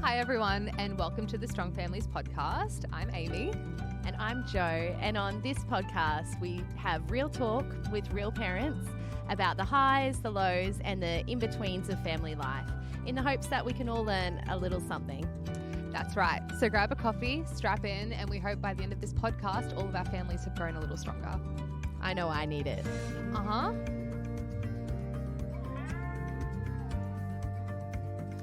Hi everyone, and welcome to the Strong Families podcast. I'm Amy. And I'm Jo, and on this podcast we have real talk with real parents about the highs, the lows, and the in-betweens of family life, in the hopes that we can all learn a little something. That's right. So grab a coffee, strap in, and we hope by the end of this podcast all of our families have grown a little stronger. I know I need it.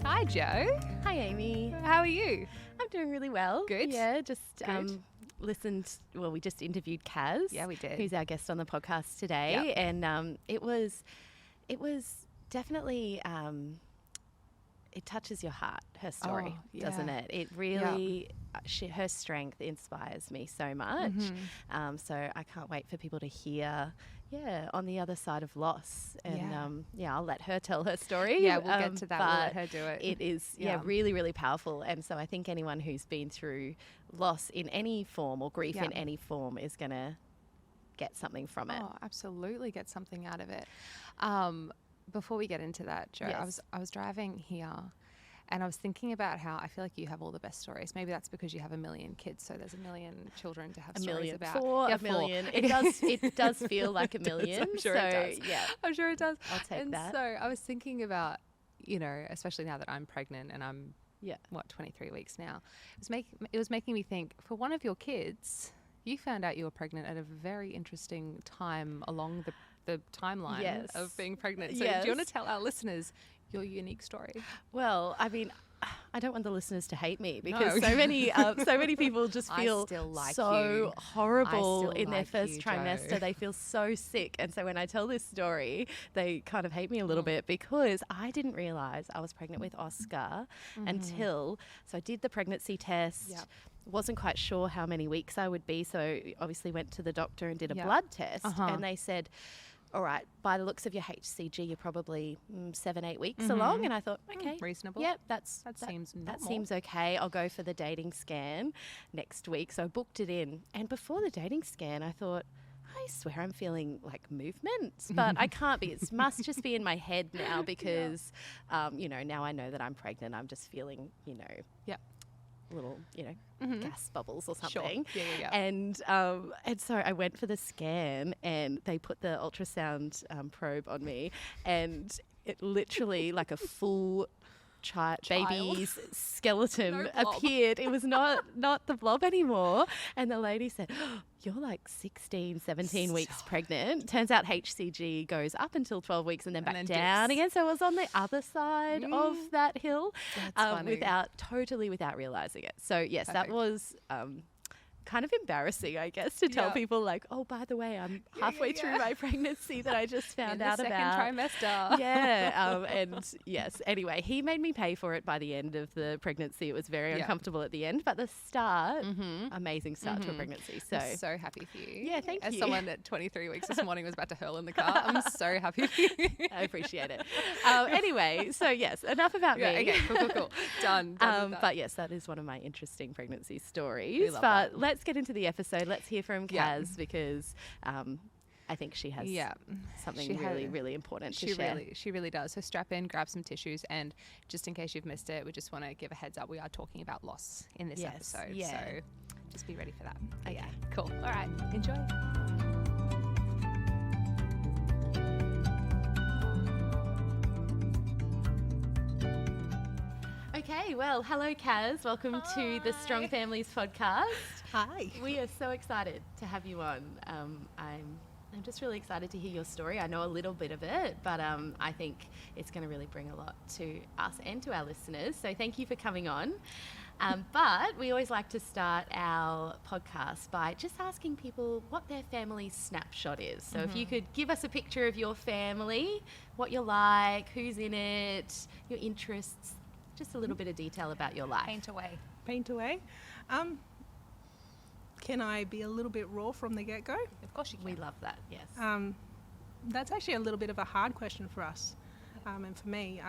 Hi Jo. Hi Amy. How are you? I'm doing really well. Good. Yeah, just Good. we just interviewed Kaz. Yeah, we did. Who's our guest on the podcast today. Yep. And it was definitely, it touches your heart, her story, doesn't it? It really, her strength inspires me so much. Mm-hmm. So I can't wait for people to hear, on the other side of loss. And I'll let her tell her story. Yeah, we'll get to that. We'll let her do it. It is, really, really powerful. And so I think anyone who's been through loss in any form or grief in any form is going to get something from it. Oh, absolutely get something out of it. Before we get into that, Jo, Yes. I was driving here and I was thinking about how I feel like you have all the best stories. Maybe that's because you have a million kids, so there's a million children to have stories about. A million. It does feel like a million. I'm sure it does. Yeah. I'm sure it does. I'll take that. So I was thinking about, especially now that I'm pregnant and I'm 23 weeks now. It was making me think, for one of your kids, you found out you were pregnant at a very interesting time along the timeline of being pregnant. So do you want to tell our listeners your unique story? Well, I mean, I don't want the listeners to hate me because so many people just feel horrible in their first trimester. Jo. They feel so sick. And so when I tell this story, they kind of hate me a little bit because I didn't realize I was pregnant with Oscar until I did the pregnancy test. Yep. Wasn't quite sure how many weeks I would be. So obviously went to the doctor and did a blood test and they said, all right, by the looks of your HCG, you're probably 7-8 weeks along. And I thought, okay, reasonable. Yep, that seems normal. That seems okay. I'll go for the dating scan next week. So I booked it in. And before the dating scan, I thought, I swear I'm feeling like movement, but I can't be. It must just be in my head now because, now I know that I'm pregnant. I'm just feeling, little, gas bubbles or something. Sure. Yeah. And so I went for the scan and they put the ultrasound probe on me and it literally like a full baby's skeleton appeared. It was not the blob anymore. And the lady said, you're like 16, 17 weeks pregnant. Turns out HCG goes up until 12 weeks and then back down again. So I was on the other side of that hill without realizing it. So yes, Perfect. That was kind of embarrassing, I guess, to tell people like, oh, by the way, I'm halfway through my pregnancy that I just found out about. In the second trimester. And yes, anyway, he made me pay for it by the end of the pregnancy. It was very uncomfortable at the end, but the start, amazing start to a pregnancy. So I'm so happy for you. Yeah, thank you. As someone at 23 weeks this morning was about to hurl in the car, I'm so happy for you. I appreciate it. Anyway, so yes, enough about me. Okay, cool. Done. But yes, that is one of my interesting pregnancy stories. But let's get into the episode. Let's hear from Kaz because I think she has something really important to share. She really does. So strap in, grab some tissues, and just in case you've missed it, we just want to give a heads up. We are talking about loss in this episode. Yeah. So just be ready for that. Okay. Cool. All right. Enjoy. Okay, well, hello Kaz. Welcome to the Strong Families podcast. Hi. We are so excited to have you on. I'm just really excited to hear your story. I know a little bit of it, but I think it's going to really bring a lot to us and to our listeners. So thank you for coming on. But we always like to start our podcast by just asking people what their family snapshot is. So if you could give us a picture of your family, what you're like, who's in it, your interests, just a little bit of detail about your life. Paint away. Can I be a little bit raw from the get-go? Of course you can. We love that, yes. That's actually a little bit of a hard question for us and for me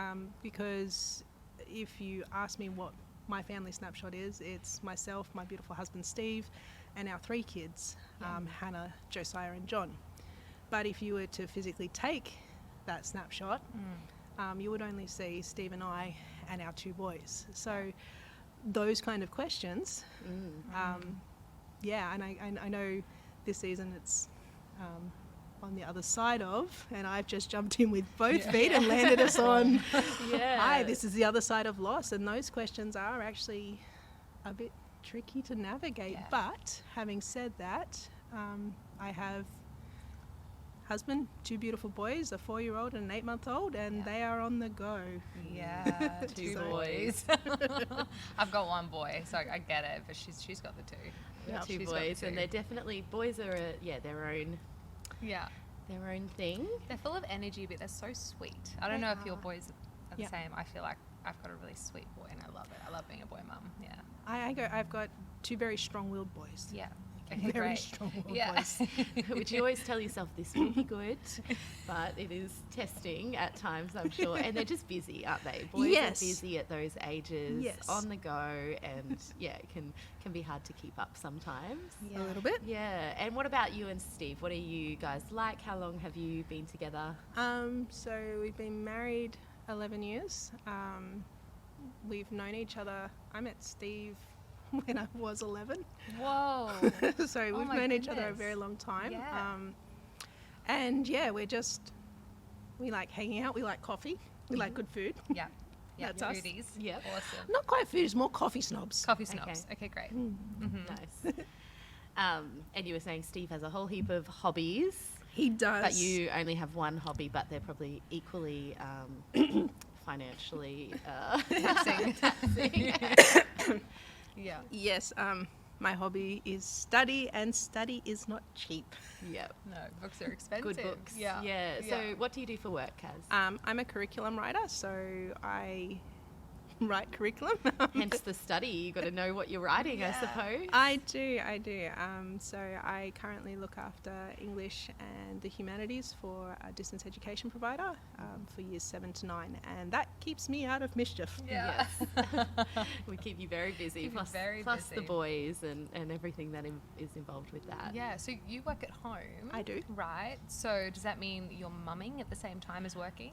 because if you ask me what my family snapshot is, it's myself, my beautiful husband Steve, and our 3 kids, Hannah, Josiah and John. But if you were to physically take that snapshot, you would only see Steve and I and our 2 boys. So those kind of questions. Yeah, and I know this season it's on the other side of, and I've just jumped in with both feet and landed us on, hi, this is the other side of loss. And those questions are actually a bit tricky to navigate. Yeah. But having said that, I have husband, 2 beautiful boys, a 4-year-old and an 8-month-old, and they are on the go. Yeah, 2 So- boys. I've got 1 boy, so I get it, but she's got the 2. Yeah, 2 She's got the boys, 2. and they're definitely, boys are their own thing. They're full of energy, but they're so sweet. I don't know if your boys are the same. I feel like I've got a really sweet boy, and I love it. I love being a boy mum. Yeah. I've got 2 very strong-willed boys. Yeah. Okay, Very great. strong-willed Yeah. boys. Which you always tell yourself this will be good, but it is testing at times, I'm sure. And they're just busy, aren't they? Boys Yes. are busy at those ages, Yes. on the go, and it can be hard to keep up sometimes. A little bit. Yeah. And what about you and Steve? What are you guys like? How long have you been together? So we've been married 11 years. We've known each other. I met Steve when I was 11. Whoa. So we've my known each other a goodness. very long time. Yeah. And we like hanging out. We like coffee. We like good food. Yeah. Yeah. That's us. Foodies. Yep. Awesome. Not quite foodies, more coffee snobs. Coffee snobs. Okay, great. Nice. And you were saying Steve has a whole heap of hobbies. He does. But you only have one hobby, but they're probably equally financially taxing. Yeah. Yes. My hobby is study, and study is not cheap. Yep. No, books are expensive. Good books. Yeah. Yeah. So what do you do for work, Kaz? I'm a curriculum writer, so I write curriculum. Hence the study. You got to know what you're writing, I suppose. I do. So I currently look after English and the humanities for a distance education provider for years 7 to 9, and that keeps me out of mischief. Yeah. Yes. We keep you very busy. Keep you Plus, very plus busy. the boys and everything that is involved with that. Yeah, so you work at home. I do. Right. So does that mean you're mumming at the same time as working?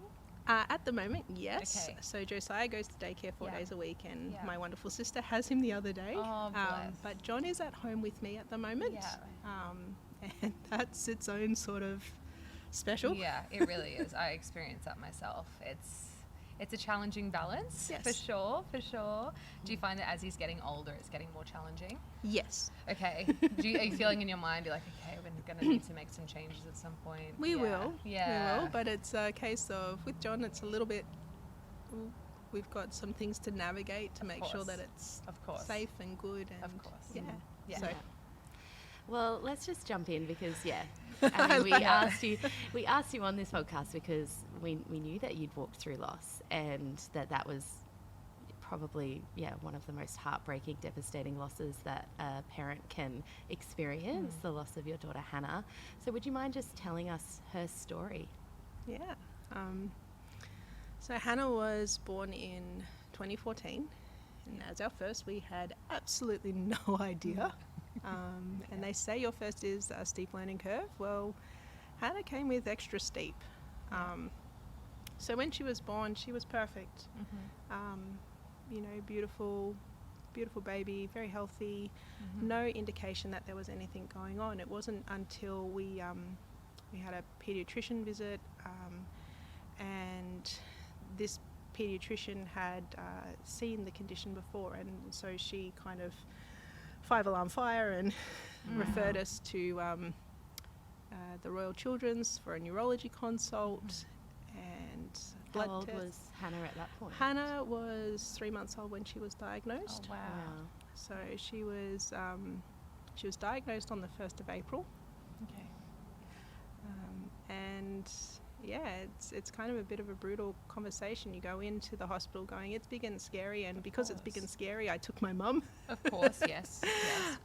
At the moment, yes. Okay. So Josiah goes to daycare 4 Yeah. days a week, and Yeah. my wonderful sister has him the other day. Oh, bless. But John is at home with me at the moment. Yeah. And that's its own sort of special. Yeah, it really is. I experience that myself. It's a challenging balance, Yes. for sure. Do you find that as he's getting older, it's getting more challenging? Yes. Okay. Are you feeling in your mind, you're like, okay, we're going to need to make some changes at some point? We will. Yeah. We will. But it's a case of, with John, it's a little bit, we've got some things to navigate to make sure course. that it's Of course. safe and good. And Of course. Yeah. Yeah. So, Well, let's just jump in because I mean, we asked you on this podcast because we knew that you'd walked through loss and that was probably one of the most heartbreaking, devastating losses that a parent can experience, the loss of your daughter Hannah. So would you mind just telling us her story? yeah. So Hannah was born in 2014, and as our first, we had absolutely no idea. And they say your first is a steep learning curve. Well, Hannah came with extra steep. So when she was born, she was perfect. Beautiful baby, very healthy. No indication that there was anything going on. It wasn't until we had a pediatrician visit, and this pediatrician had seen the condition before, and so she kind of 5-alarm fire and referred us to the Royal Children's for a neurology consult and blood How old test. was Hannah at that point? Hannah was 3 months old when she was diagnosed. Oh, wow. So she was diagnosed on the 1st of April. Okay. And it's kind of a bit of a brutal conversation. You go into the hospital going, it's big and scary, and because it's big and scary, I took my mum. Of course, yes.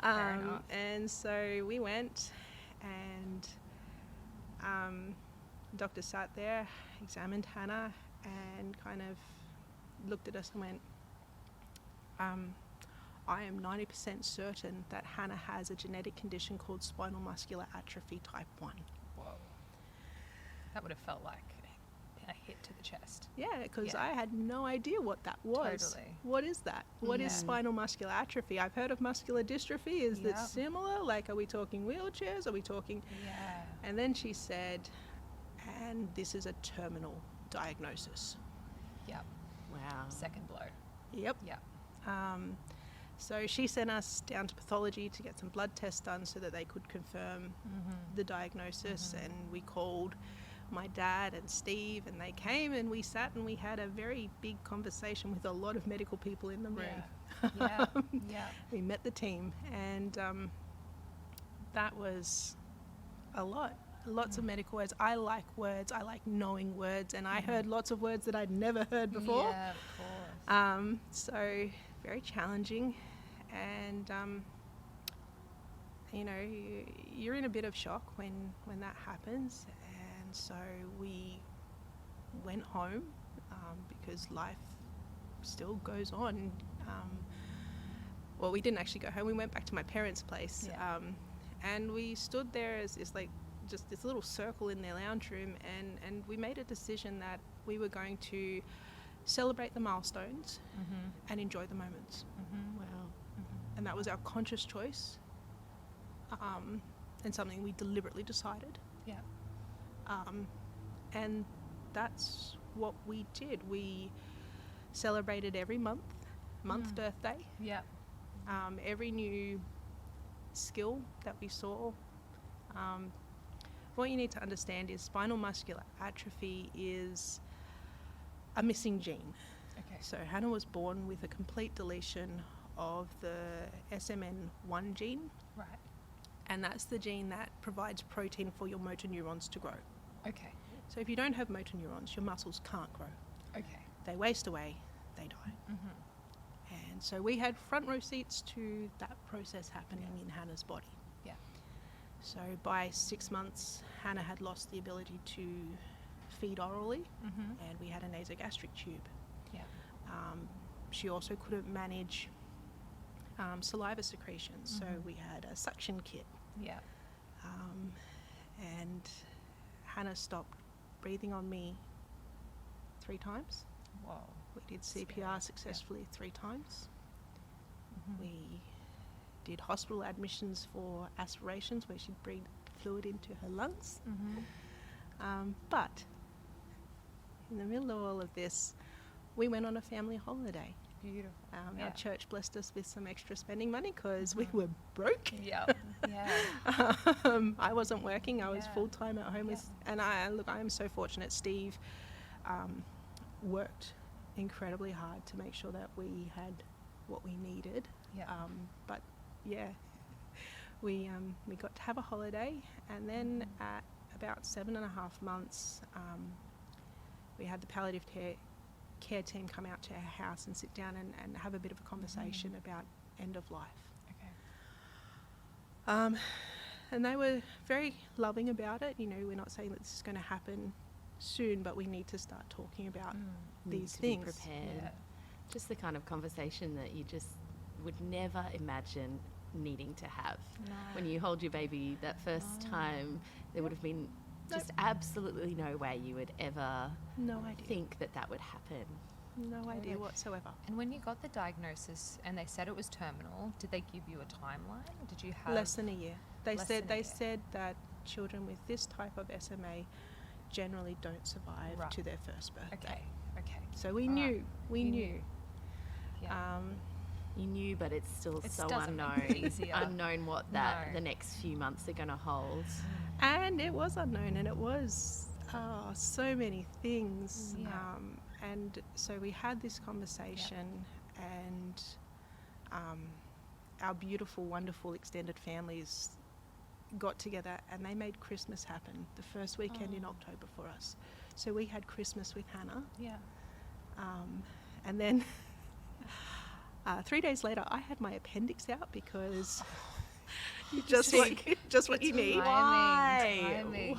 Fair enough. And so we went, and the doctor sat there, examined Hannah, and kind of looked at us and went, I am 90% certain that Hannah has a genetic condition called spinal muscular atrophy type 1. Whoa. That would have felt like a hit to the chest. Yeah, because Yeah. I had no idea what that was. Totally. What is that? What is Yeah. spinal muscular atrophy? I've heard of muscular dystrophy. Is Yep. that similar? Like, are we talking wheelchairs? Are we talking... Yeah. And then she said, and this is a terminal diagnosis. Yep. Wow. Second blow. Yep. Yep. So she sent us down to pathology to get some blood tests done so that they could confirm the diagnosis. And we called my dad and Steve, and they came, and we sat and we had a very big conversation with a lot of medical people in the room. Yeah. Yeah. We met the team, and that was a lot. Lots of medical words. I like words. I like knowing words, and I heard lots of words that I'd never heard before. Yeah, of course. So very challenging, and you know, you're in a bit of shock when that happens, and so we went home because life still goes on. Well, we didn't actually go home. We went back to my parents' place, Yeah. and we stood there as like just this little circle in their lounge room, and we made a decision that we were going to celebrate the milestones and enjoy the moments. Wow. And that was our conscious choice, and something we deliberately decided. Yeah. And that's what we did. We celebrated every month birthday, Yeah. every new skill that we saw. What you need to understand is spinal muscular atrophy is a missing gene. Okay. So Hannah was born with a complete deletion of the SMN1 gene, Right. and that's the gene that provides protein for your motor neurons to grow. Okay. So if you don't have motor neurons, your muscles can't grow. Okay. They waste away, they die. And so we had front row seats to that process happening in Hannah's body. Yeah. So by 6 months, Hannah had lost the ability to feed orally, and we had a nasogastric tube. Yeah. She also couldn't manage saliva secretions, so we had a suction kit. Yeah. And Hannah stopped breathing on me 3 times. Whoa. We did CPR successfully 3 times. We did hospital admissions for aspirations where she'd breathe fluid into her lungs. But in the middle of all of this, we went on a family holiday. Beautiful. Our church blessed us with some extra spending money because we were broke. Yep. Yeah. I wasn't working. I was Yeah. full-time at home. And I am so fortunate. Steve worked incredibly hard to make sure that we had what we needed. Yeah. But yeah, we got to have a holiday, and then at about 7.5 months, we had the palliative care team come out to our house and sit down and have a bit of a conversation about end of life. Okay. And they were very loving about it. You know, we're not saying that this is going to happen soon, but we need to start talking about these to things. Be prepared. Yeah. Just the kind of conversation that you just would never imagine needing to have. No. When you hold your baby that first time, there would have been just absolutely no way you would ever No idea. think that would happen. No idea whatsoever. And when you got the diagnosis and they said it was terminal, did they give you a timeline? Did you have Less than a year. They Less said than a they year. said that children with this type of SMA generally don't survive Right. to their first birthday. Okay. Okay. So we All knew. right. We You knew. Yeah. You knew, but it's still It so doesn't make unknown. it easier. Unknown what that No. the next few months are going to hold. And it was unknown, and it was so many things. Yeah. And so we had this conversation, and our beautiful, wonderful extended families got together, and they made Christmas happen the first weekend in October for us. So we had Christmas with Hannah, Yeah. and then 3 days later, I had my appendix out because just what you need. Why? Timing.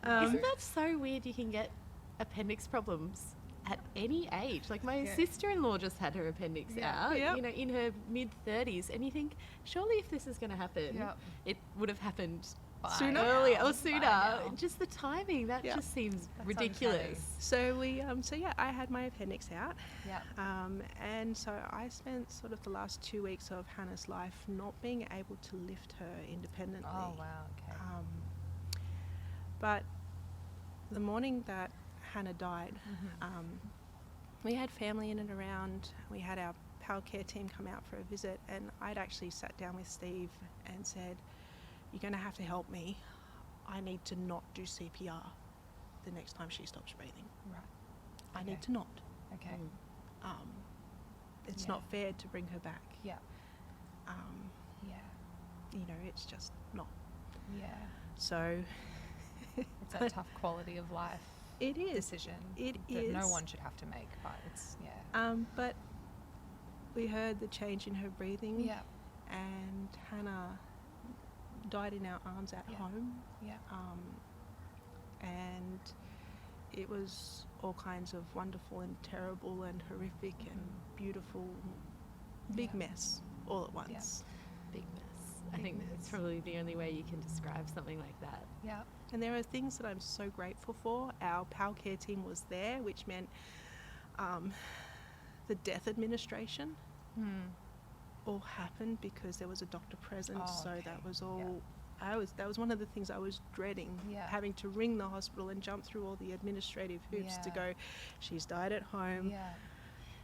Isn't that so weird? You can get appendix problems at any age. Like my Yeah. sister-in-law just had her appendix Yeah. out, Yep. you know, in her mid-30s, and you think, surely if this is going to happen, Yep. it would have happened Sooner? Earlier or By sooner. now. Just the timing, that Yeah. just seems That's ridiculous. uncanny. So we, I had my appendix out, Yeah. and so I spent sort of the last 2 weeks of Hannah's life not being able to lift her independently. Oh wow. Okay. But the morning that Hannah died, we had family in and around. We had our PAL care team come out for a visit, and I'd actually sat down with Steve and said, "You're going to have to help me. I need to not do CPR the next time she stops breathing. Right. I Okay. need to not. Okay. It's Yeah. not fair to bring her back. Yeah. Yeah. You know, it's just not." Yeah. So It's a tough quality of life it is. decision It that no is. one should have to make, but it's yeah. But we heard the change in her breathing. Yeah. And Hannah died in our arms at Yeah. home. Yeah. And it was all kinds of wonderful and terrible and horrific and beautiful, big Yeah. mess all at once. Big mess. I Big think mess. that's probably the only way you can describe something like that. Yeah. And there are things that I'm so grateful for. Our PAL care team was there, which meant the death administration all happened because there was a doctor present. Oh, so okay. that was Yeah. all. That was one of the things I was dreading, Yeah. having to ring the hospital and jump through all the administrative hoops to Yeah. go, "She's died at home." Yeah.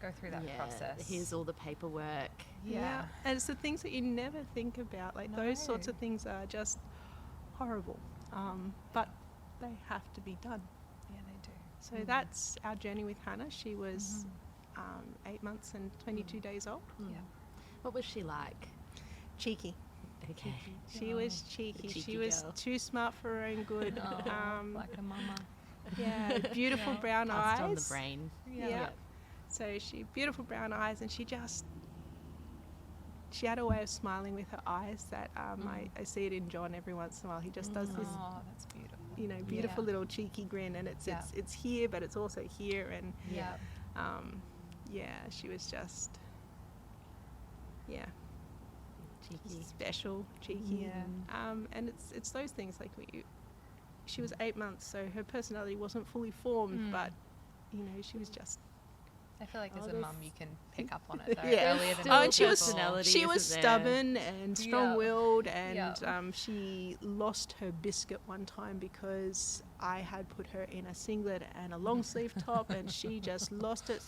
Go through that process. Here's all the paperwork. Yeah. And it's the things that you never think about. Like those sorts No. of things are just horrible. But they have to be done. Yeah, they do. So that's our journey with Hannah. She was 8 months and 22 days old. Yeah. What was she like? Cheeky. Okay. She was cheeky. cheeky She was girl. too smart for her own good. Oh, like a mama. Yeah, beautiful Yeah. brown Passed eyes. on the brain. Yeah. So she beautiful brown eyes, and she had a way of smiling with her eyes that I see it in John every once in a while. He just does this, Oh, that's beautiful. beautiful Yeah. little cheeky grin, and it's Yeah. it's here, but it's also here, and Yeah. she was just Cheeky. special, cheeky. Yeah. And it's those things like she was 8 months, so her personality wasn't fully formed, but she was just. I feel like as a there's- mum you can pick up on it though Yeah. earlier than Still Oh, other and she was people. personality. she was isn't there? stubborn and strong-willed, and Yeah. she lost her biscuit one time because I had put her in a singlet and a long sleeve top, and she just lost it.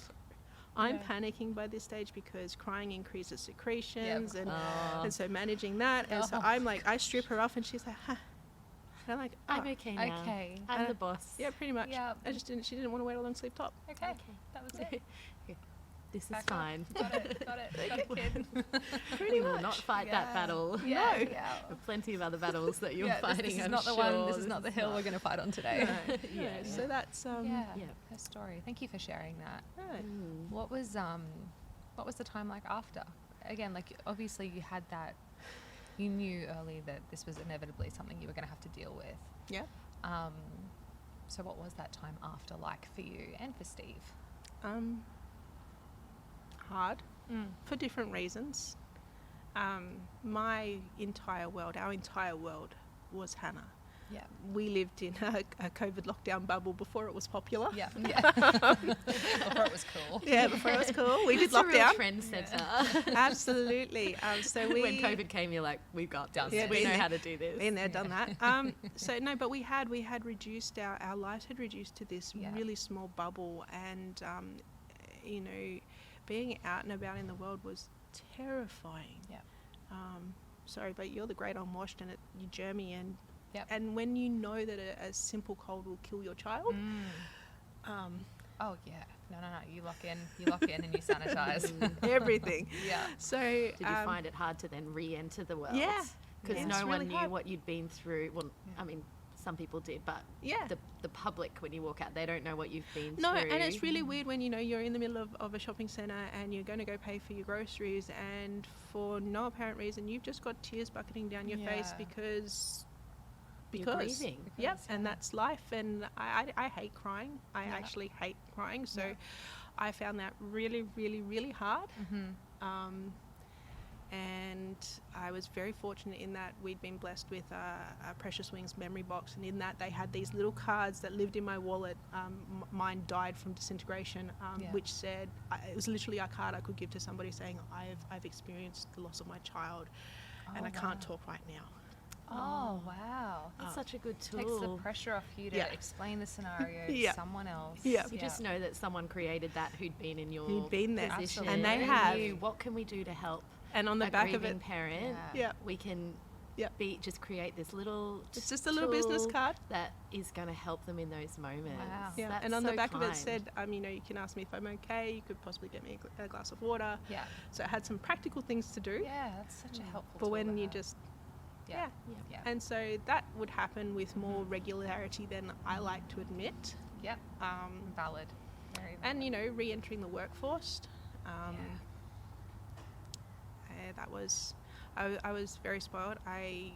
I'm Yeah. panicking by this stage because crying increases secretions, of and Oh. and so managing that, and so Oh. I'm like, I strip her off, and she's like, huh. And I'm like, I'm oh, okay now. Okay. I'm the boss. yeah, pretty much. Yeah. She didn't want to wear a long sleeve top. Okay. That was it. This is Back up. fine. Got it. Got it, kid. We will not fight that Yeah. battle. Yeah. No. Yeah. There are plenty of other battles that you're Yeah, fighting. this is I'm not the sure. one. This is not the hill we're going to fight on today. No, Yeah. no. So that's Yeah. Yeah. Her story. Thank you for sharing that. right. What was the time like after? Again, like obviously you had that. You knew early that this was inevitably something you were going to have to deal with. Yeah. So what was that time after like for you and for Steve? Hard for different reasons. My entire world, our entire world, was Hannah. Yeah. We lived in a COVID lockdown bubble before it was popular. Yeah. Yeah. Before it was cool. Yeah, before it was cool. We did It's a real lockdown. trendsetter. Absolutely. So we When COVID came, you're like, we've got this. Yeah, we know been how to do this. been there, done that. So no, but we had reduced our lives had reduced to this Yeah. really small bubble, and being out and about in the world was terrifying. Yeah. Sorry, but you're the great unwashed, and you germy, and Yep. and when you know that a simple cold will kill your child, Oh yeah. No. You lock in and you sanitize. everything. Yeah. So Did you find it hard to then re-enter the world? Yeah. Because Yeah. no It's one really knew hard. what you'd been through. Well, Yeah. I mean, some people did, but Yeah. the public, when you walk out, they don't know what you've been No, through. and it's really weird when you're in the middle of a shopping centre and you're going to go pay for your groceries, and for no apparent reason you've just got tears bucketing down your face Yeah. because You're because grieving. yep, Because, and yeah. that's life. And I hate crying. I Yeah. actually hate crying. So Yeah. I found that really, really, really hard. and I was very fortunate in that we'd been blessed with a Precious Wings memory box, and in that they had these little cards that lived in my wallet. Mine died from disintegration, which said, it was literally a card I could give to somebody saying, I've experienced the loss of my child, and I can't talk right now. Oh, wow. That's such a good tool. Takes the pressure off you to explain the scenario to someone else. Yeah. You just know that someone created that who'd been in your Who'd been there. position. Absolutely. And they have. Knew, what can we do to help And on the a back of grieving it, parent? We can just create this little it's just a little business tool card that is going to help them in those moments. Wow. Yeah, That's and on so the back of kind. it said, you know, you can ask me if I'm okay. You could possibly get me a glass of water. Yeah. So it had some practical things to do. Yeah, that's such a helpful But tool when to you have. just, Yeah. And so that would happen with more regularity than I like to admit. Yep. Valid. Very valid. And, you know, re-entering the workforce. That was, I was very spoiled. I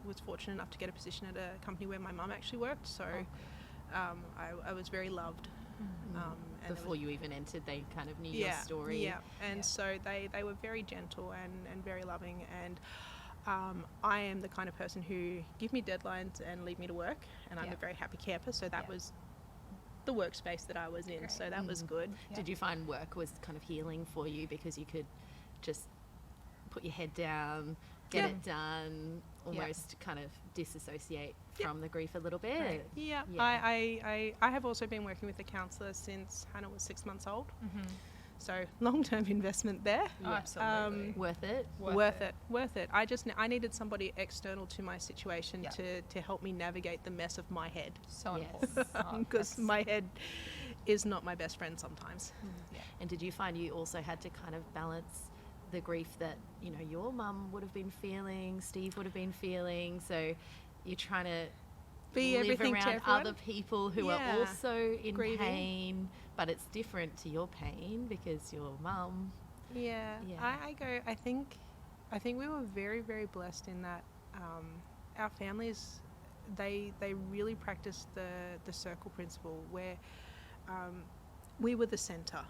was fortunate enough to get a position at a company where my mum actually worked. So I was very loved. And Before you even entered, they kind of knew your story. Yeah, and so they were very gentle and very loving, and I am the kind of person who give me deadlines and leave me to work, and I'm a very happy camper, so that was the workspace that I was in. Great. So that was good. Did you find work was kind of healing for you because you could just put your head down, get it done, almost kind of disassociate from the grief a little bit? Right. Yeah. I have also been working with a counsellor since Hannah was 6 months old. So long-term investment there. Oh, absolutely. Worth it? Worth it. I needed somebody external to my situation to help me navigate the mess of my head. So important. Because my head is not my best friend sometimes. And did you find you also had to kind of balance the grief that, you know, your mum would have been feeling, Steve would have been feeling, so you're trying to be live everything around to everyone. other people who are also in pain, but it's different to your pain because your mum. I think we were very, very blessed in that our families, they really practiced the circle principle where we were the center.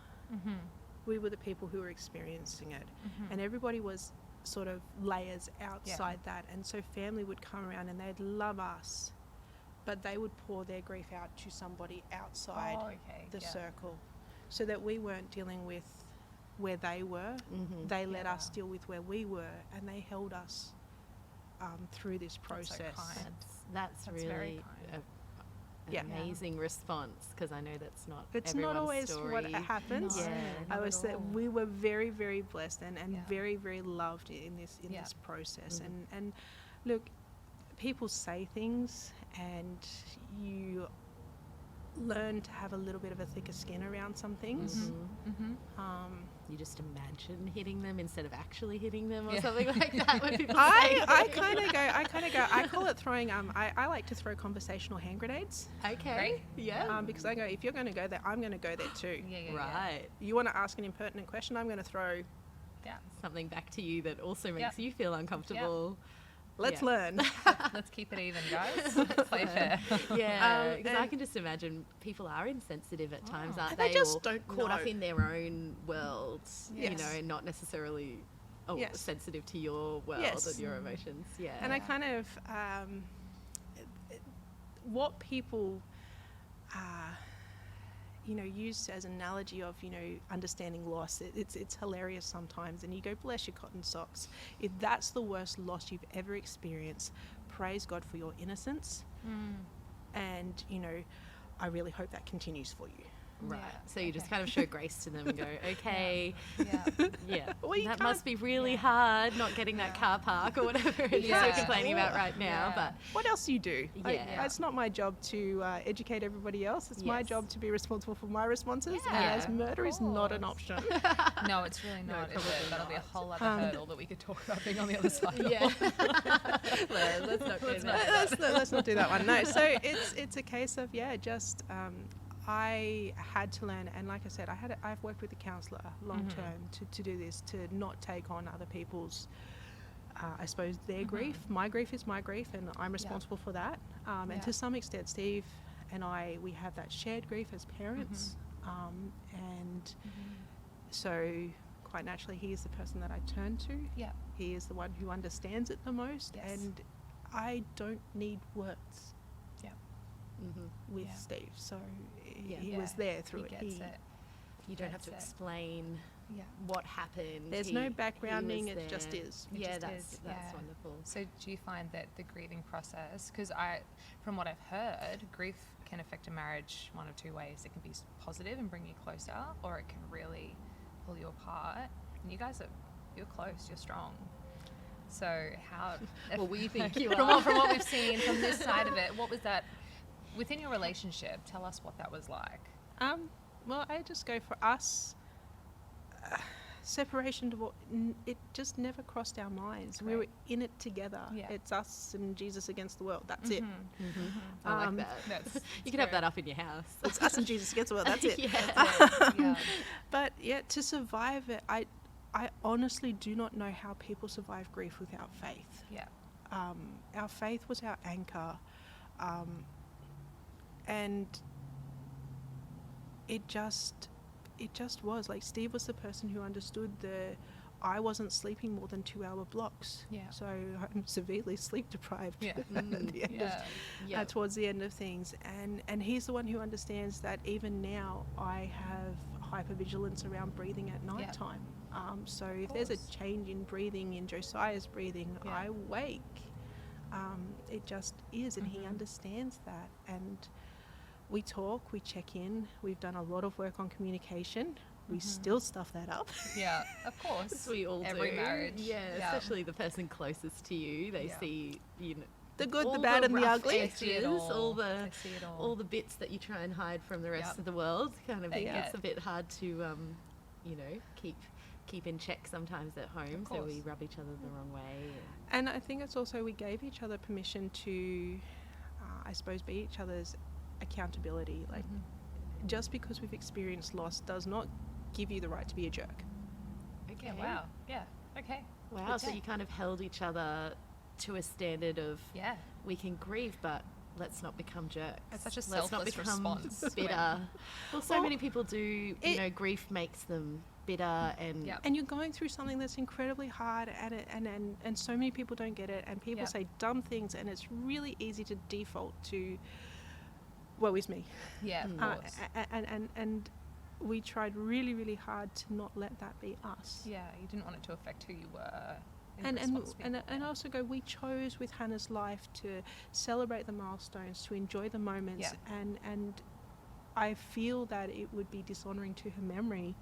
We were the people who were experiencing it, and everybody was sort of layers outside that, and so family would come around and they'd love us, but they would pour their grief out to somebody outside the circle, so that we weren't dealing with where they were. They let us deal with where we were, and they held us through this process. That's really very kind. An amazing response, because I know that's not it's everyone's not always story. what happens. I was we were very, very blessed and very, very loved in this process. And look, people say things, and you learn to have a little bit of a thicker skin around some things. You just imagine hitting them instead of actually hitting them or something like that when people say I kind of go, I call it throwing, I like to throw conversational hand grenades. Okay. Because I go, if you're going to go there, I'm going to go there too. Right. You want to ask an impertinent question, I'm going to throw something back to you that also makes you feel uncomfortable. Let's learn. Let's keep it even, guys. Let's play fair. Because I can just imagine people are insensitive at times, aren't they? They just or don't caught know. up in their own world, Yes. you know, not necessarily sensitive to your world and your emotions. And I kind of, what people, use as an analogy of, understanding loss, it's hilarious sometimes. And you go, bless your cotton socks. If that's the worst loss you've ever experienced, praise God for your innocence. And, I really hope that continues for you. Right. So you just kind of show grace to them and go, okay, Well, that must be really hard not getting that car park or whatever it is you're complaining about right now. But what else do you do? It's not my job to educate everybody else. It's my job to be responsible for my responses. As murder is not an option. No, it's really not. Is it? That'll be a whole other hurdle that we could talk about being on the other side. Let's not do that one. No. So it's a case of just. I had to learn, and like I said, I've worked with a counsellor long term to do this, to not take on other people's, I suppose, their grief. My grief is my grief, and I'm responsible for that. And to some extent, Steve and I, we have that shared grief as parents, and so quite naturally, he is the person that I turn to. Yeah. He is the one who understands it the most. Yes. And I don't need words with Yeah. Steve. So Yeah. he Yeah. was there through He it. gets it. You don't have to That's it. explain Yeah. what happened. There's He- no he backgrounding, was it just there. is. It Yeah, just that's is, yeah. wonderful. So do you find that the grieving process, because from what I've heard, grief can affect a marriage one of two ways. It can be positive and bring you closer, or it can really pull you apart. And you guys you're close, you're strong. So how... Well, we think you from are. from what we've seen from this side of it, what was that within your relationship? Tell us what that was like. Well, I just go for us. Separation, it just never crossed our minds. We were Great. in it together. Yeah. It's us and Jesus against the world. That's it. I like that. That's You can have that up in your house. It's us and Jesus against the world. That's it. yeah. But yeah, to survive it, I honestly do not know how people survive grief without faith. Yeah. Our faith was our anchor, and it just was like Steve was the person who understood I wasn't sleeping more than 2-hour blocks. Yeah. So I'm severely sleep deprived Yeah. at the end Yeah. towards the end of things, and he's the one who understands that even now I have hypervigilance around breathing at night time. So if there's a course. change in breathing, in Josiah's breathing, Yeah. I wake. It just is, and he understands that. And we talk, we check in. We've done a lot of work on communication. We still stuff that up. Yeah, of course. We all Every do. marriage. Yeah, especially the person closest to you. They Yeah. see, The good, all the bad, and the rough ugly. They see it edges, all. They see it all. all the bits that you try and hide from the rest Yep. of the world. Kind of, They it's get- a bit hard to, keep in check sometimes at home. So we course. rub each other the wrong way. And I think it's also we gave each other permission to, I suppose, be each other's accountability. Like, just because we've experienced loss does not give you the right to be a jerk. Okay. Yeah, wow. Yeah, okay. Wow. So Okay. you kind of held each other to a standard of Yeah. we can grieve, but let's not become jerks. It's such a Let's not selfless become response. bitter. Well, so Well, many people do. Grief makes them bitter, and Yep. And you're going through something that's incredibly hard, and so many people don't get it, and people Yep. say dumb things, and it's really easy to default to, woe is me. Yeah, of Uh, course. and we tried really, really hard to not let that be us. Yeah, you didn't want it to affect who you were. in And response to people. and also go, we chose with Hannah's life to celebrate the milestones, to enjoy the moments, and I feel that it would be dishonoring to her memory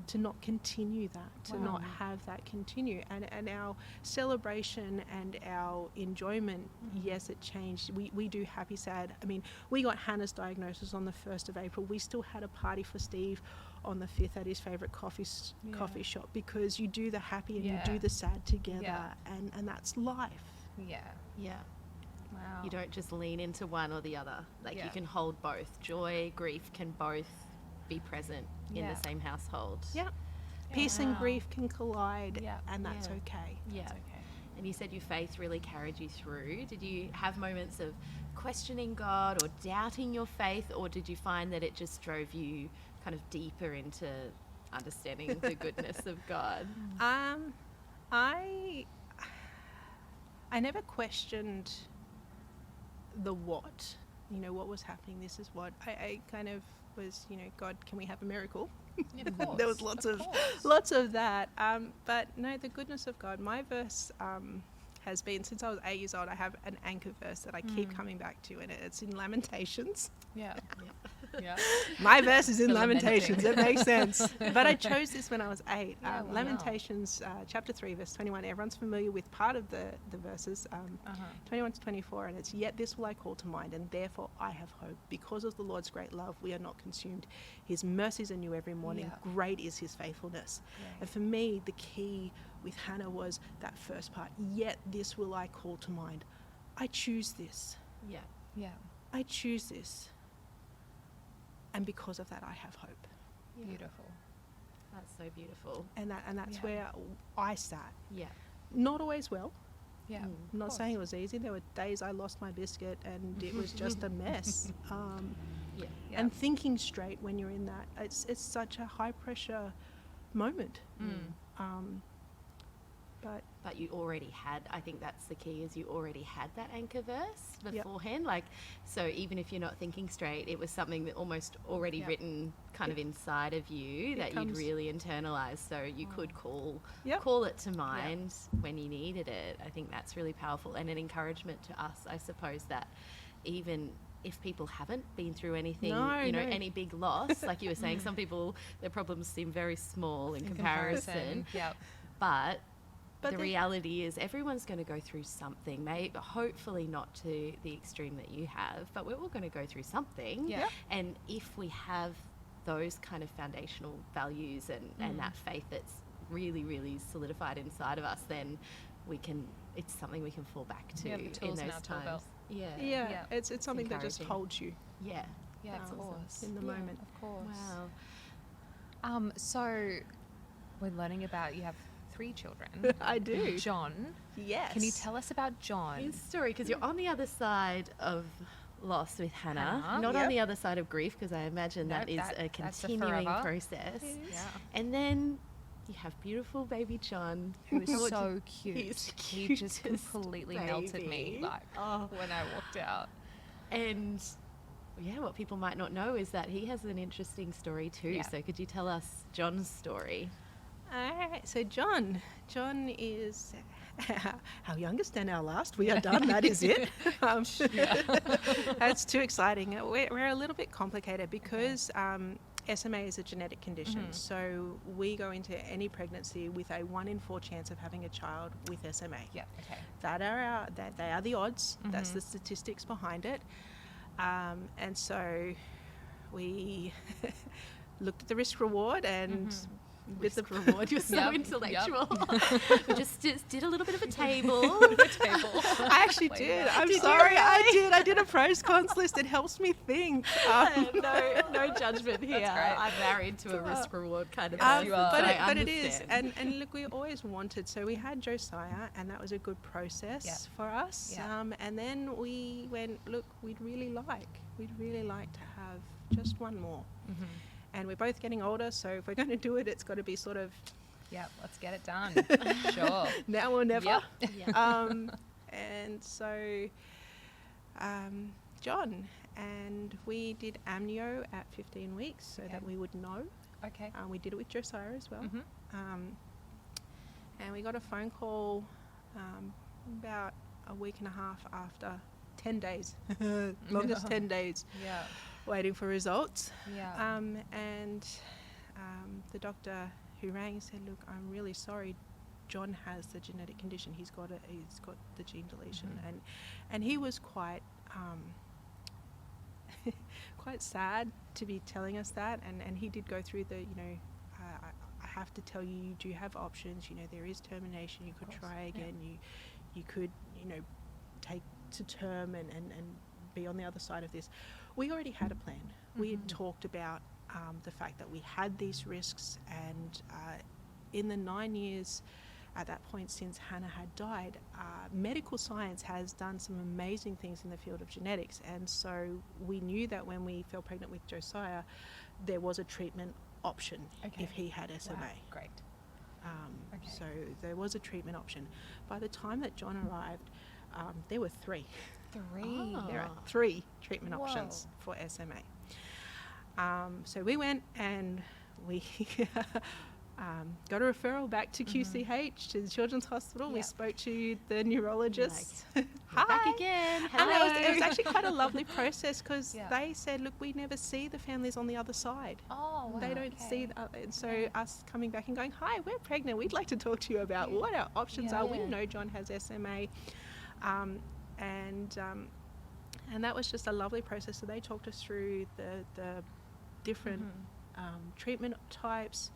to not continue that, to not have that continue. And our celebration and our enjoyment, yes, it changed. We do happy, sad. I mean, we got Hannah's diagnosis on the 1st of April. We still had a party for Steve on the 5th at his favourite coffee shop, because you do the happy and you do the sad together, and that's life. Yeah. yeah. Wow. You don't just lean into one or the other. Like Yeah. you can hold both. Joy, grief can both be present in Yeah. the same household. Yeah. Peace and Wow. grief can collide, Yeah. and that's Yeah. okay. Yeah. That's okay. And you said your faith really carried you through. Did you have moments of questioning God or doubting your faith, or did you find that it just drove you kind of deeper into understanding the goodness of God? I never questioned the what, what was happening. This is what I kind of was, God, can we have a miracle? Yeah, of course. There was lots of that. But no, the goodness of God. My verse has been, since I was 8 years old, I have an anchor verse that I keep coming back to, and it's in Lamentations. Yeah. Yeah. My verse is in You're Lamentations. lamenting. It makes sense. But I chose this when I was 8. Yeah, wow. Lamentations, chapter 3, verse 21. Everyone's familiar with part of the verses, 21 to 24. And it's, yet this will I call to mind, and therefore I have hope. Because of the Lord's great love, we are not consumed. His mercies are new every morning. Yeah. Great is his faithfulness. Yeah. And for me, the key with Hannah was that first part. Yet this will I call to mind. I choose this. Yeah. Yeah. I choose this. And because of that, I have hope. Yeah. Beautiful. That's so beautiful. And that's Yeah. where I sat. Yeah. Not always well. Yeah. Mm. I'm not saying it was easy. There were days I lost my biscuit and it was just a mess. Yeah. Yeah. And thinking straight when you're in that, it's such a high pressure moment. But you already had, I think that's the key, is you already had that anchor verse beforehand. Like, so even if you're not thinking straight, it was something that almost already written kind of inside of you that you'd really internalized, so you could call it to mind when you needed it. I think that's really powerful, and an encouragement to us, I suppose, that even if people haven't been through anything, any big loss, like you were saying, some people, their problems seem very small in comparison. But the reality is everyone's going to go through something, maybe hopefully not to the extreme that you have, but we're all going to go through something. Yeah. And if we have those kind of foundational values and that faith that's really, really solidified inside of us, then it's something we can fall back to in those times. Yeah. It's something that just holds you. Yeah. Yeah, of course. In the moment. Of course. Wow. So we're learning about, you have 3 children. I do. John. Yes. Can you tell us about John? His story, because you're on the other side of loss with Hannah, not on the other side of grief, because I imagine that is a continuing process. Yeah. And then you have beautiful baby John, who is so cute. He's He just completely melted me, like, when I walked out. And what people might not know is that he has an interesting story too. Yeah. So could you tell us John's story? All right, so John is our youngest and our last. We are done. That is it. That's too exciting. We're a little bit complicated because SMA is a genetic condition. So we go into any pregnancy with a 1 in 4 chance of having a child with SMA. Yeah. Okay. They are the odds. That's the statistics behind it. And so we looked at the risk reward and with the reward, you're so intellectual. We just did a little bit of a table. I actually did. I'm sorry, I did a pros cons list. It helps me think. No judgment here. I'm married to a risk reward kind of person. But it is, and look, we always wanted. So we had Josiah, and that was a good process for us. And then we went, look, we'd really like to have just one more. And we're both getting older, so if we're going to do it, it's got to be sort of... let's get it done. Sure. Now or never. And so John, and we did amnio at 15 weeks so that we would know. Okay. We did it with Josiah as well. And we got a phone call about a week and a half after 10 days, longest 10 days. Waiting for results. And the doctor who rang said, look, I'm really sorry, John has the genetic condition. He's got the gene deletion. And he was quite quite sad to be telling us that, and he did go through the, I have to tell you, you do have options, there is termination, you could try again, you could, take to term and be on the other side of this. We already had a plan. We had talked about the fact that we had these risks, and in the 9 years at that point since Hannah had died, medical science has done some amazing things in the field of genetics, and so we knew that when we fell pregnant with Josiah, there was a treatment option if he had SMA. Wow. Great. So there was a treatment option. By the time that John arrived, there were 3. There are 3 treatment options for SMA. So we went and we got a referral back to QCH, to the Children's Hospital. We spoke to the neurologist. Hi. Back again. Hello. And it was actually quite a lovely process, because they said, look, we never see the families on the other side. Oh, wow. They don't see that. And so us coming back and going, hi, we're pregnant. We'd like to talk to you about what our options are. We know John has SMA. And that was just a lovely process. So they talked us through the different treatment types,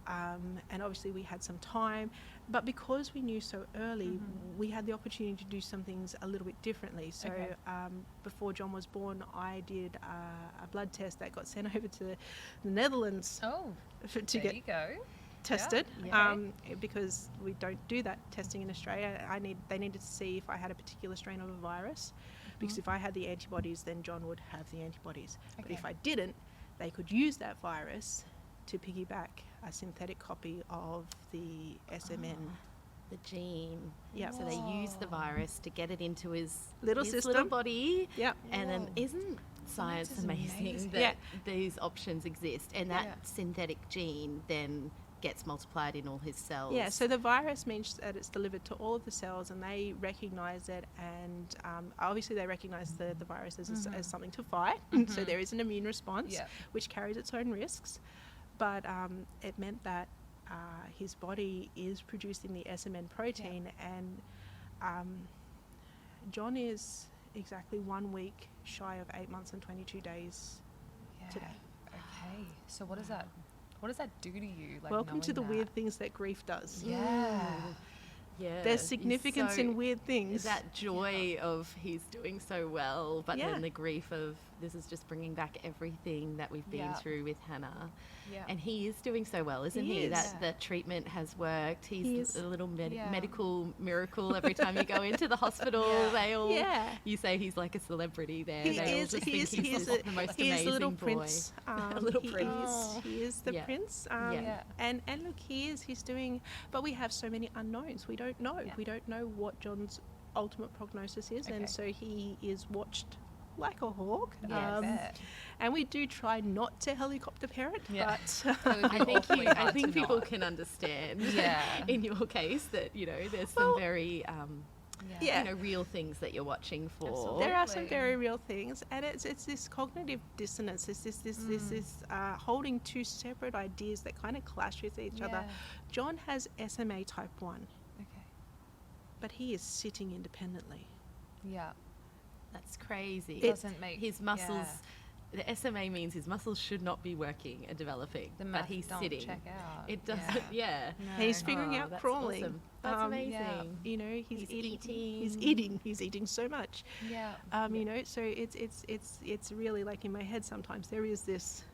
and obviously we had some time, but because we knew so early, we had the opportunity to do some things a little bit differently. So before John was born, I did a blood test that got sent over to the Netherlands to get tested, because we don't do that testing in Australia. They needed to see if I had a particular strain of a virus, because if I had the antibodies, then John would have the antibodies. But if I didn't, they could use that virus to piggyback a synthetic copy of the SMN, the gene. Yep. So they use the virus to get it into his Little his system. little body. Yep. And then Whoa. isn't science That's amazing that Yeah. these options exist, and that Yeah. synthetic gene then gets multiplied in all his cells? Yeah, so the virus means that it's delivered to all of the cells and they recognize it, and obviously they recognize the virus as something to fight. So there is an immune response, Yeah. which carries its own risks. But it meant that his body is producing the SMN protein, and John is exactly 1 week shy of 8 months and 22 days Yeah. today. Okay. So what does that do to you? Like, Welcome to the knowing weird that? things that grief does. Yeah. Yeah. There's It's significance so- in weird things. That joy of he's doing so well, but Yeah. then the grief of this is just bringing back everything that we've been Yeah. through with Hannah. Yeah. And he is doing so well, isn't he? He is. That the treatment has worked. He He's is. a little Yeah. medical miracle every time you go into the hospital. Yeah. They all, Yeah. you say he's like a celebrity there. He they all is. just He think is. he's He is the most He is amazing the little boy. prince. A little he prince. Is, he is the Yeah. prince. Yeah. And look, he's doing. But we have so many unknowns. We don't know. Yeah. We don't know what John's ultimate prognosis is, Okay. and so he is watched like a hawk. Yeah, I bet. And we do try not to helicopter parent, Yeah. but It would be I think awfully I hard think to people not. can understand. Yeah. In your case, that there's some Well, very yeah. real things that you're watching for. Absolutely. there are some very real things, and it's this cognitive dissonance. It's this holding two separate ideas that kind of clash with each other. Yeah. John has SMA type 1, Okay. but he is sitting independently. Yeah. That's crazy. It doesn't make his muscles. yeah. The SMA means his muscles should not be working and developing, The but math he's don't sitting. check out. It doesn't. Yeah. No. He's figuring Oh, out that's crawling. awesome. That's amazing. yeah. You know, he's eating. He's eating. eating. He's eating so much. Yeah. You know, so it's really like in my head sometimes there is this,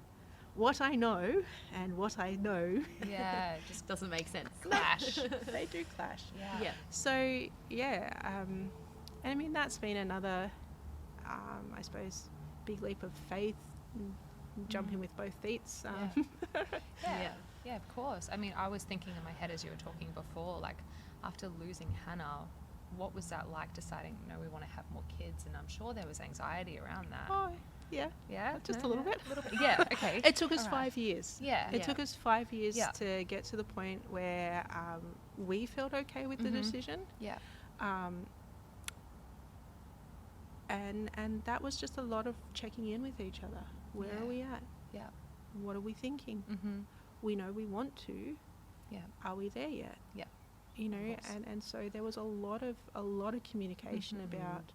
what I know and what I know. Yeah. Just Doesn't make sense. clash. They do clash. Yeah. Yeah. So yeah, and I mean that's been another, I suppose, big leap of faith, jumping with both feet. Yeah. Yeah. Yeah, of course. I mean, I was thinking in my head as you were talking before, like after losing Hannah, what was that like deciding, no, we want to have more kids? And I'm sure there was anxiety around that. Oh, yeah. Yeah? Just No, a little yeah, bit. Yeah, okay. It took us All right. 5 years. Yeah. It took us 5 years Yeah. to get to the point where we felt okay with the decision. Yeah. And that was just a lot of checking in with each other. Where Yeah. are we at? Yeah. What are we thinking? Mm-hmm. We know we want to. Yeah. Are we there yet? Yeah. You know, course. and so there was a lot of communication Mhm. about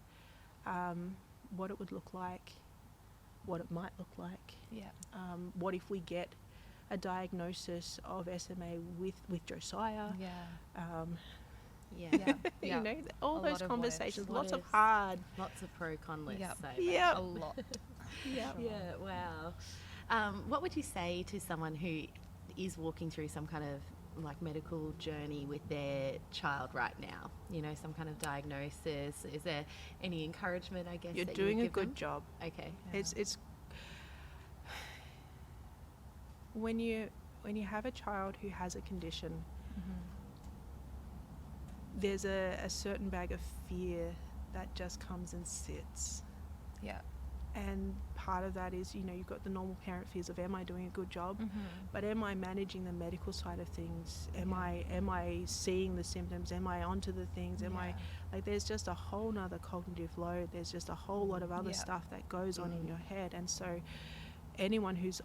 what it would look like, what it might look like. Yeah. What if we get a diagnosis of SMA with Josiah? Yeah. Yeah. Yeah. You know, all A those lot of conversations, what lots of ifs. hard. Lots of pro-con lists. Yep. So Yep. A lot. Yeah. Yeah, wow. What would you say to someone who is walking through some kind of like medical journey with their child right now? You know, some kind of diagnosis. Is there any encouragement, I guess? You're that you doing would a give good them? job. Okay. Yeah. It's when you have a child who has a condition, Mm-hmm. there's a certain bag of fear that just comes and sits. Yeah. And part of that is, you know, you've got the normal parent fears of, am I doing a good job? Mm-hmm. But am I managing the medical side of things? Am Yeah. I seeing the symptoms? Am I onto the things? Am I, like, there's just a whole nother cognitive load. There's just a whole lot of other Yeah. stuff that goes on in Mhm. your head. And so anyone who's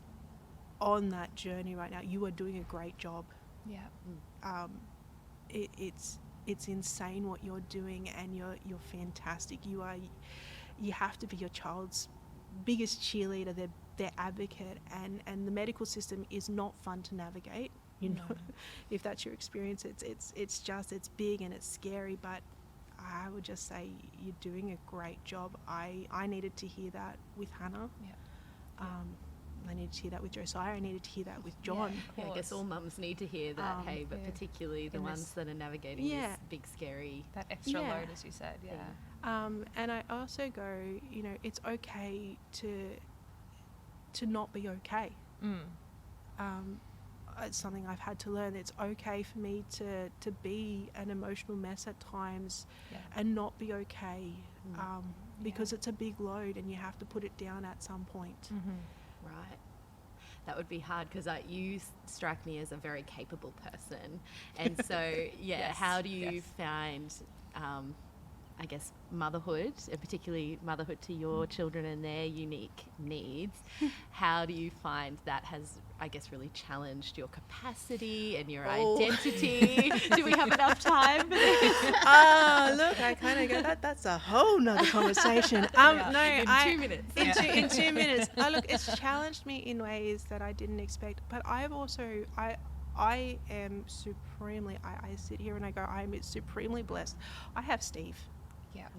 on that journey right now, you are doing a great job. Yeah. It's insane what you're doing, and you're fantastic. You have to be your child's biggest cheerleader, their advocate, and the medical system is not fun to navigate. You know, No. if that's your experience, it's big and it's scary, but I would just say you're doing a great job. I needed to hear that with Hannah. Yeah. I needed to hear that with Josiah. I needed to hear that with John. Yeah. Yeah, I guess course. all mums need to hear that, hey, but Yeah. particularly the In ones this- that are navigating Yeah. this big, scary That extra Yeah. load, as you said. Yeah. And I also go, you know, it's okay to not be okay. Mm. it's something I've had to learn. It's okay for me to be an emotional mess at times and not be okay, because it's a big load and you have to put it down at some point. Right. That would be hard because you strike me as a very capable person. And so, how do you find, I guess, motherhood, and particularly motherhood to your children and their unique needs? How do you find that has, I guess, really challenged your capacity and your identity? Do we have enough time? Look, I kind of get that's a whole nother conversation. In 2 minutes. In 2 minutes. Look, it's challenged me in ways that I didn't expect, but I've also, I am supremely, I sit here and I go, I am supremely blessed. I have Steve.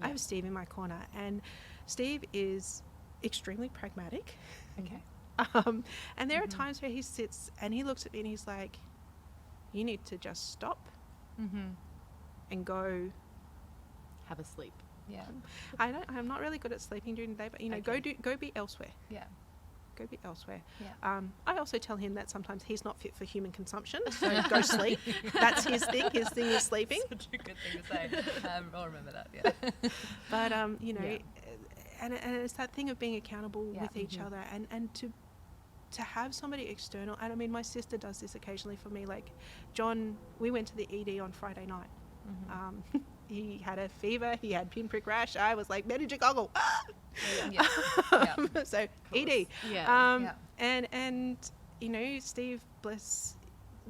I have Steve in my corner, and Steve is extremely pragmatic. Okay. And there are times where he sits and he looks at me and he's like, you need to just stop and go Have a sleep. Yeah. I'm not really good at sleeping during the day, but go be elsewhere. Yeah. Go be elsewhere. Yeah. I also tell him that sometimes he's not fit for human consumption, so go sleep. That's his thing. His thing is sleeping. Such a good thing to say. I'll remember that. Yeah. But and it's that thing of being accountable with each other, and to have somebody external. And I mean, my sister does this occasionally for me. Like John, we went to the ED on Friday night. He had a fever. He had pinprick rash. I was like, meningococcal. So ED. And Steve, bless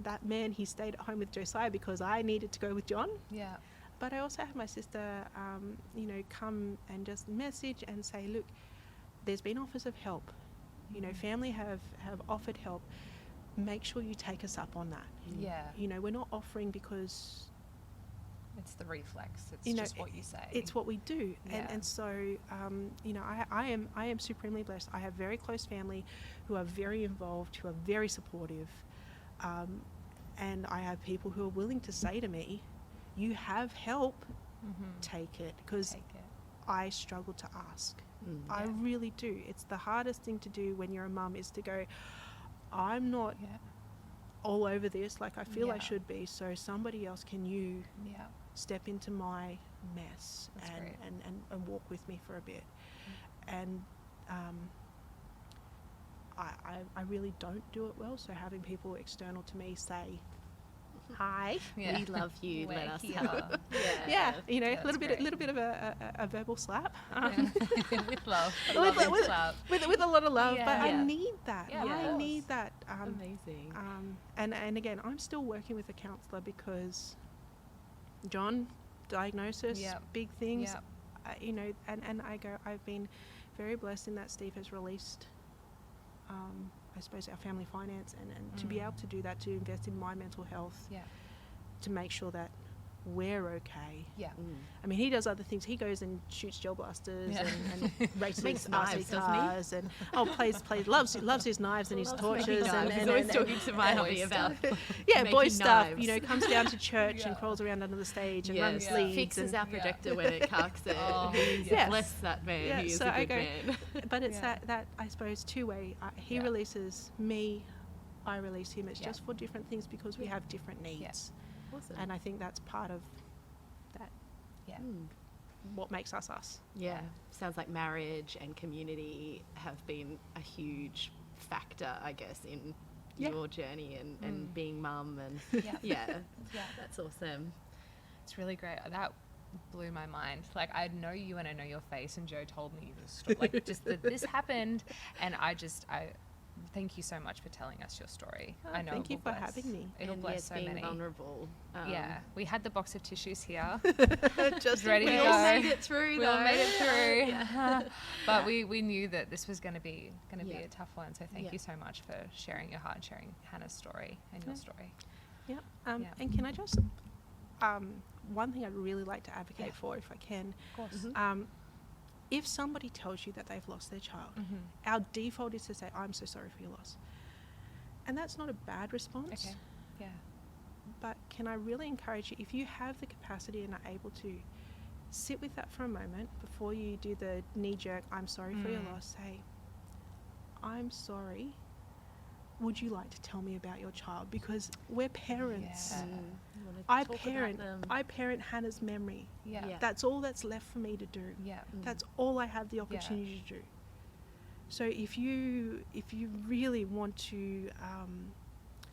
that man, he stayed at home with Josiah because I needed to go with John. Yeah. But I also had my sister, come and just message and say, look, there's been offers of help. Family have offered help. Make sure you take us up on that. Yeah. We're not offering because it's the reflex. It's just what you say. It's what we do. Yeah. And so, I am supremely blessed. I have very close family who are very involved, who are very supportive. And I have people who are willing to say to me, you have help, take it. Because I struggle to ask. I really do. It's the hardest thing to do when you're a mum, is to go, I'm not all over this like I feel I should be, so somebody else, can you step into my mess and walk with me for a bit. And I really don't do it well, so having people external to me say, hi, we love you, let us help. A little bit of a verbal slap, with love, with a lot of love, but Yeah. I need that. Yeah, I need that. Amazing. And again, I'm still working with a counsellor because John, diagnosis, big things, and I go, I've been very blessed in that Steve has released, I suppose, our family finance, and to be able to do that, to invest in my mental health, to make sure that we're okay. I mean, he does other things. He goes and shoots gel blasters and races Makes RC knives, doesn't he? cars, and loves his knives and his torches, and he's always talking to my hubby about boy stuff. knives. Comes down to church and crawls around under the stage and runs leads, fixes and our projector when it carks it. Bless that man. He is so a I good go, man. But it's that I suppose two-way. He releases me, I release him. It's just for different things because we have different needs. Awesome. And I think that's part of that. What makes us us. Yeah. Sounds like marriage and community have been a huge factor, I guess, in your journey and being mum, and that's awesome. It's really great. That blew my mind. Like, I know you and I know your face, and Joe told me the story, like just that this happened, and I thank you so much for telling us your story. I know. Thank you for having me. It'll bless so being many. Vulnerable. We had the box of tissues here, Just ready to We go. all made it through. We all made it through. But we knew that this was going to be a tough one. So thank you so much for sharing your heart and sharing Hannah's story and your story. And can I just one thing I'd really like to advocate for, if I can. Of course. If somebody tells you that they've lost their child, our default is to say, I'm so sorry for your loss. And that's not a bad response. Okay. Yeah. But can I really encourage you, if you have the capacity and are able to, sit with that for a moment before you do the knee-jerk, I'm sorry for your loss. Say, I'm sorry. would you like to tell me about your child? Because we're parents. Yeah. I parent Hannah's memory. Yeah. Yeah. That's all that's left for me to do. Yeah. That's all I have the opportunity to do. So if you really want to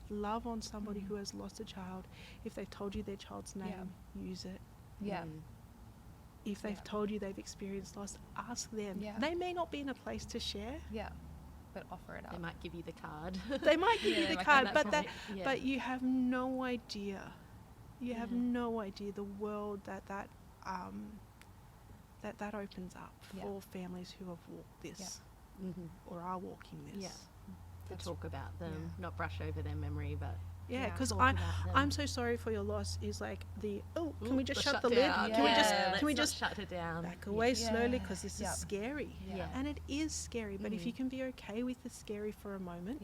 love on somebody who has lost a child, if they've told you their child's name, use it. Yeah. If they've told you they've experienced loss, ask them. Yeah. They may not be in a place to share. Yeah. But offer it up. They might give you the card. They might give you the card, but Yeah. but you have no idea. You have no idea the world that opens up for families who have walked this or are walking this. Yeah. To talk about them, not brush over their memory, but because talk about them. I'm so sorry for your loss is like can we just shut the lid? down. Can we Let's just not shut it down? back away slowly, because this Yeah. is scary. Yeah. And it is scary, but if you can be okay with the scary for a moment,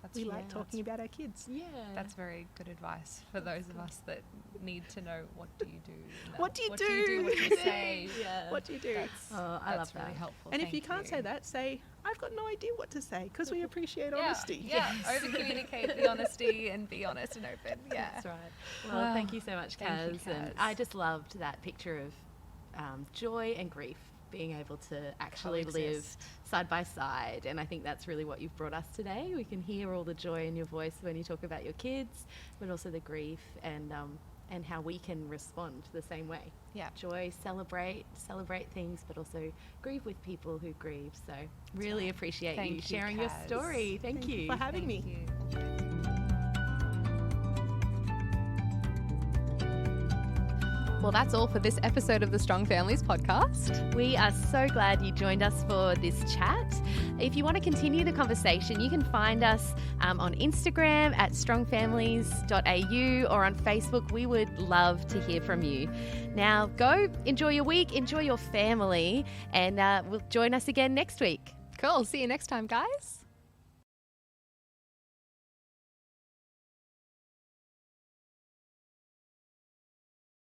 That's we like talking about our kids. Yeah. That's very good advice for those of us that need to know what do you do. What do you What do you do? What do you say? Yeah. What do you do? I love really that. helpful. And if you Thank can't say that, say, I've got no idea what to say, because we appreciate honesty. Yeah, over communicate the honesty and be honest and open. Yeah, That's right. Well, thank you so much, Thank you, Kaz. And Kaz. I just loved that picture of joy and grief being able to actually live Coexist. side by side. And I think that's really what you've brought us today. We can hear all the joy in your voice when you talk about your kids, but also the grief and how we can respond the same way. Yeah. Joy, celebrate things, but also grieve with people who grieve. So really appreciate Thank you you, sharing your Kaz. story. Thank you for having me. Well, that's all for this episode of the Strong Families podcast. We are so glad you joined us for this chat. If you want to continue the conversation, you can find us on Instagram at strongfamilies.au or on Facebook. We would love to hear from you. Now, go enjoy your week, enjoy your family, and we'll join us again next week. Cool. See you next time, guys.